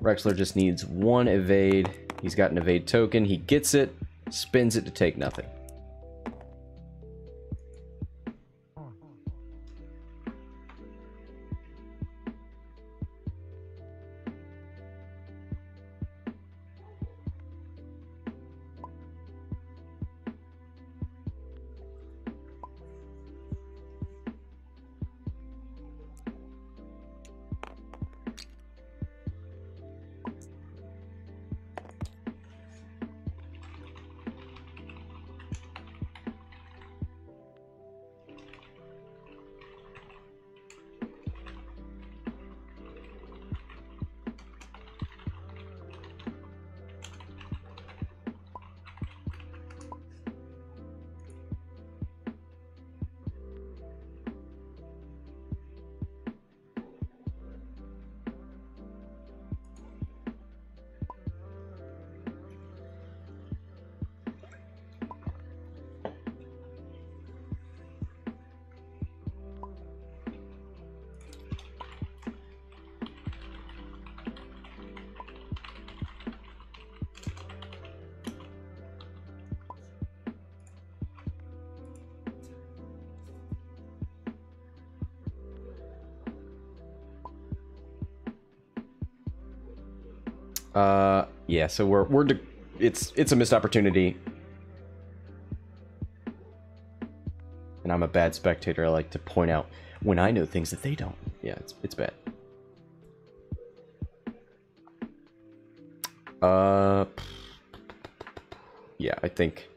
Rexler just needs 1 evade. He's got an evade token. He gets it, spins it to take nothing. Yeah, so it's a missed opportunity. And I'm a bad spectator. I like to point out when I know things that they don't. Yeah, it's bad. Yeah, I think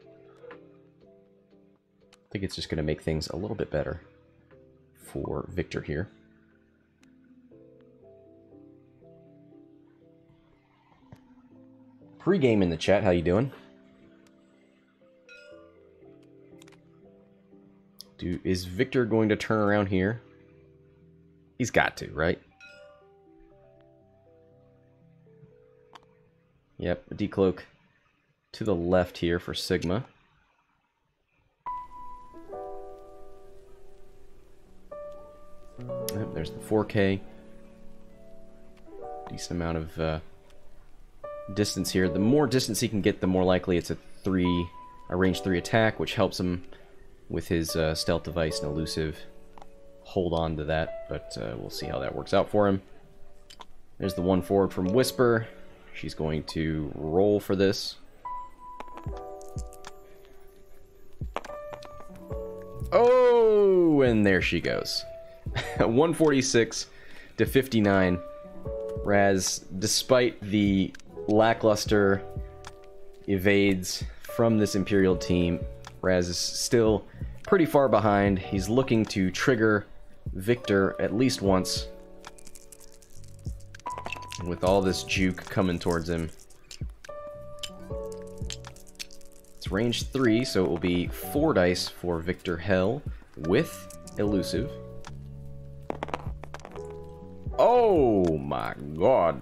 it's just going to make things a little bit better for Viktor here. Pre-game in the chat, how you doing? Is Viktor going to turn around here? He's got to, right? Yep, a decloak to the left here for Sigma. Yep, there's the 4K. Decent amount of distance here. The more distance he can get, the more likely it's a range 3 attack, which helps him with his stealth device and elusive. Hold on to that, but we'll see how that works out for him. There's the 1 forward from Whisper. She's going to roll for this. Oh, and there she goes. 146 to 59. Raz, despite the lackluster evades from this Imperial team, Raz is still pretty far behind. He's looking to trigger Viktor at least once. And with all this juke coming towards him. It's range 3, so it will be 4 dice for Viktor Hell with elusive. Oh my god.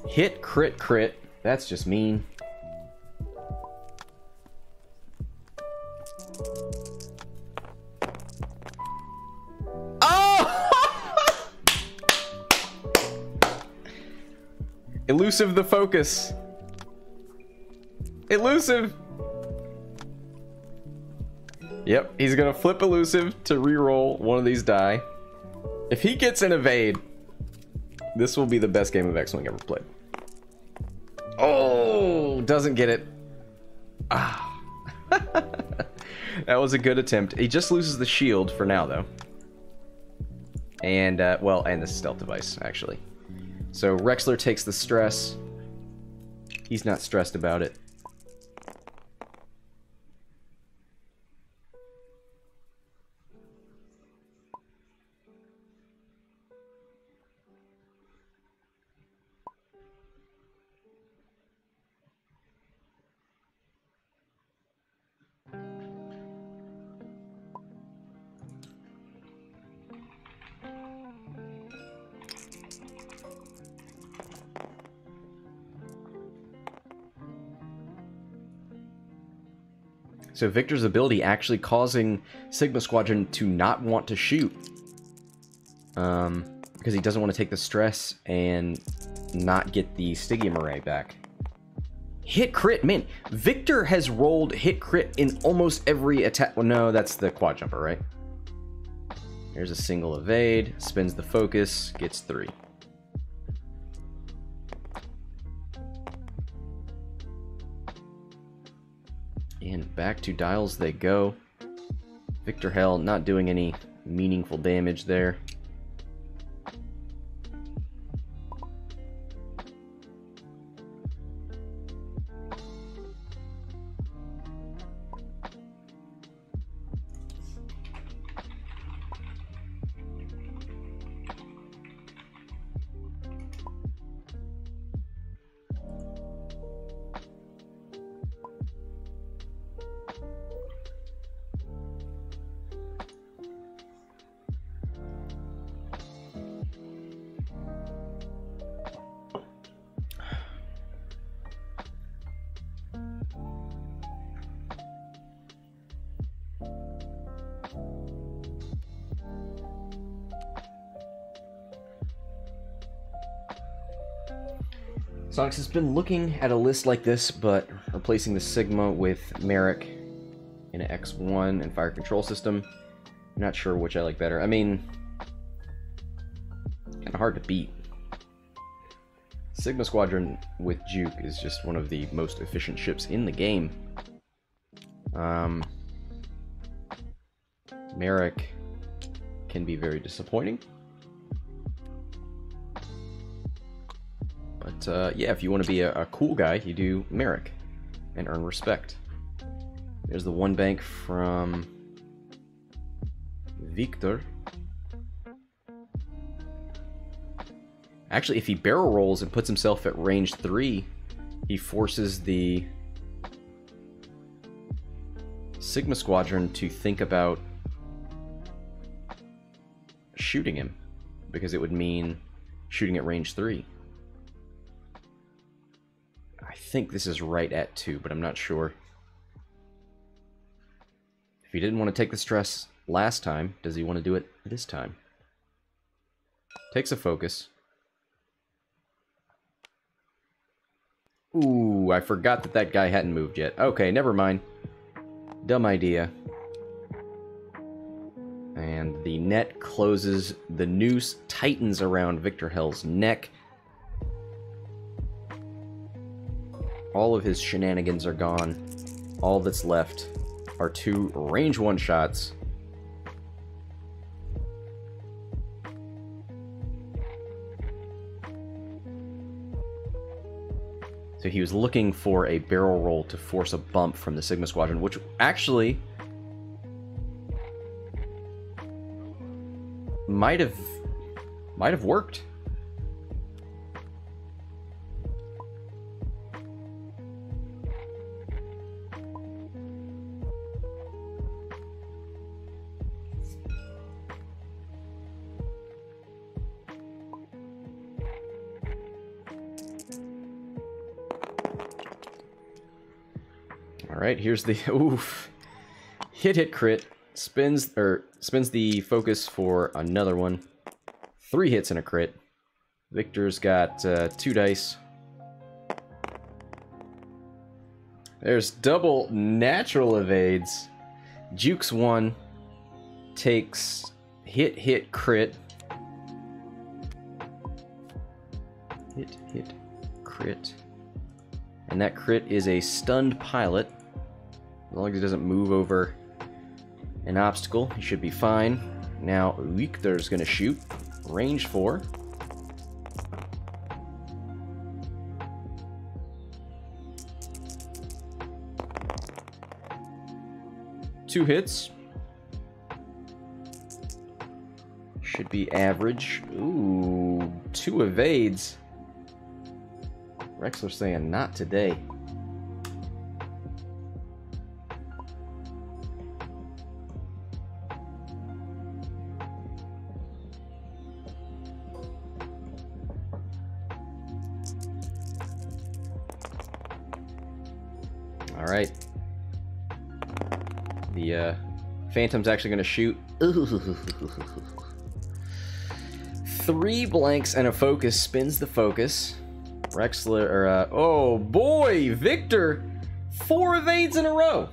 Hit, crit, crit. That's just mean. Oh! Elusive the focus. Elusive. Yep, he's gonna flip elusive to reroll one of these die. If he gets an evade, this will be the best game of X-Wing ever played. Oh, doesn't get it. Ah. That was a good attempt. He just loses the shield for now, though. And, well, and the stealth device, actually. So Rexler takes the stress. He's not stressed about it. So Viktor's ability actually causing Sigma Squadron to not want to shoot. Because he doesn't want to take the stress and not get the Stygium Array back. Hit crit, man. Viktor has rolled hit crit in almost every attack. Well, no, that's the quad jumper, right? There's a single evade, spins the focus, gets 3. And back to dials they go. Viktor Hell not doing any meaningful damage there. Sonics has been looking at a list like this, but replacing the Sigma with Merrick in an X1 and fire control system. I'm not sure which I like better. I mean, kind of hard to beat. Sigma Squadron with Juke is just one of the most efficient ships in the game. Merrick can be very disappointing. But yeah, if you want to be a cool guy, you do Merrick and earn respect. There's the one bank from Viktor. Actually, if he barrel rolls and puts himself at range 3, he forces the Sigma Squadron to think about shooting him, because it would mean shooting at range 3. I think this is right at 2, but I'm not sure. If he didn't want to take the stress last time, does he want to do it this time? Takes a focus. Ooh, I forgot that that guy hadn't moved yet. Okay, never mind. Dumb idea. And the net closes. The noose tightens around Viktor Hell's neck. All of his shenanigans are gone. All that's left are 2 range 1 shots. So he was looking for a barrel roll to force a bump from the Sigma Squadron, which actually might have worked. Alright, here's the oof. Hit crit. Spins the focus for another one. 3 hits and a crit. Viktor's got 2 dice. There's double natural evades. Jukes 1 takes hit crit. Hit crit. And that crit is a stunned pilot. As long as he doesn't move over an obstacle, he should be fine. Now, Viktor's gonna shoot. Range 4. Two hits. Should be average. Ooh, 2 evades. Rexler saying not today. All right. The Phantom's actually going to shoot. 3 blanks and a focus. Spins the focus. Rexler, or, oh boy, Viktor! 4 evades in a row!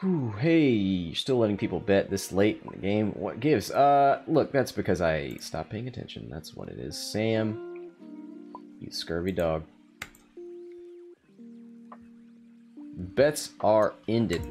Ooh, hey, you're still letting people bet this late in the game. What gives? Look, that's because I stopped paying attention. That's what it is. Sam, you scurvy dog. Bets are ended.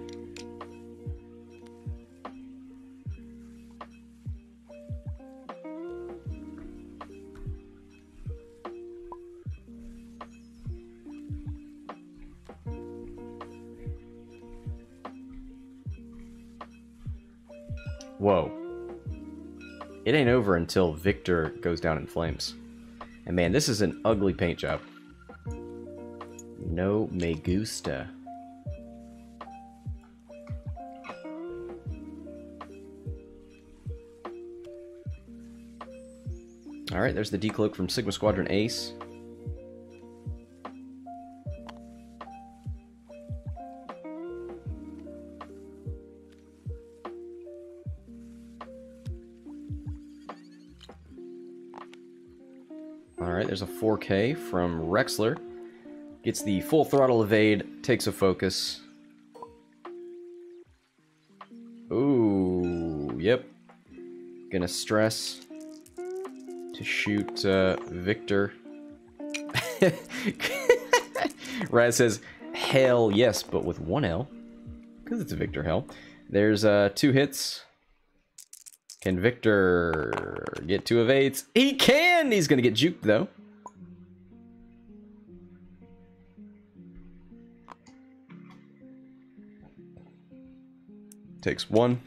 Whoa. It ain't over until Viktor goes down in flames. And man, this is an ugly paint job. No me gusta. Alright, there's the decloak from Sigma Squadron Ace. Alright, there's a 4K from Rexler. Gets the full throttle evade, takes a focus. Ooh, yep. Gonna stress to shoot Viktor. Raz says, hell yes, but with 1 L. Because it's a Viktor hell. There's 2 hits. Can Viktor get 2 evades? He can! He's gonna get juked, though. Takes 1.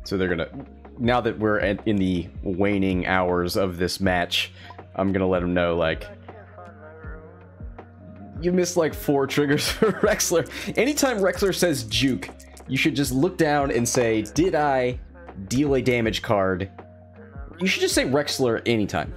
So they're gonna, now that we're in the waning hours of this match, I'm gonna let them know, like, you missed like 4 triggers for Rexler. Anytime Rexler says juke, you should just look down and say, did I deal a damage card? You should just say Rexler anytime.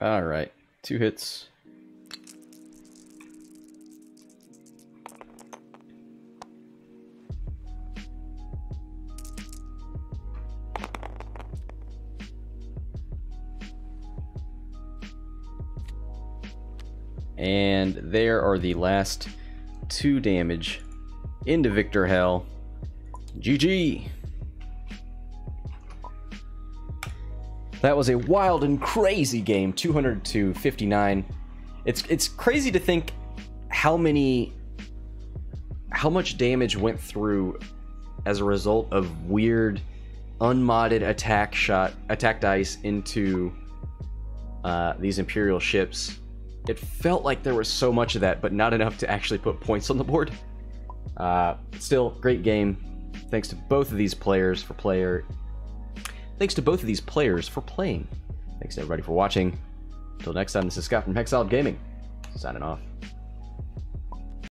All right, 2 hits. And there are the last 2 damage into Viktor Hell. GG! That was a wild and crazy game, 200 to 59. It's crazy to think how much damage went through as a result of weird, unmodded attack dice into these Imperial ships. It felt like there was so much of that, but not enough to actually put points on the board. Still, great game. Thanks to both of these players for playing. Thanks to everybody for watching. Until next time, this is Scott from Hexiled Gaming, signing off.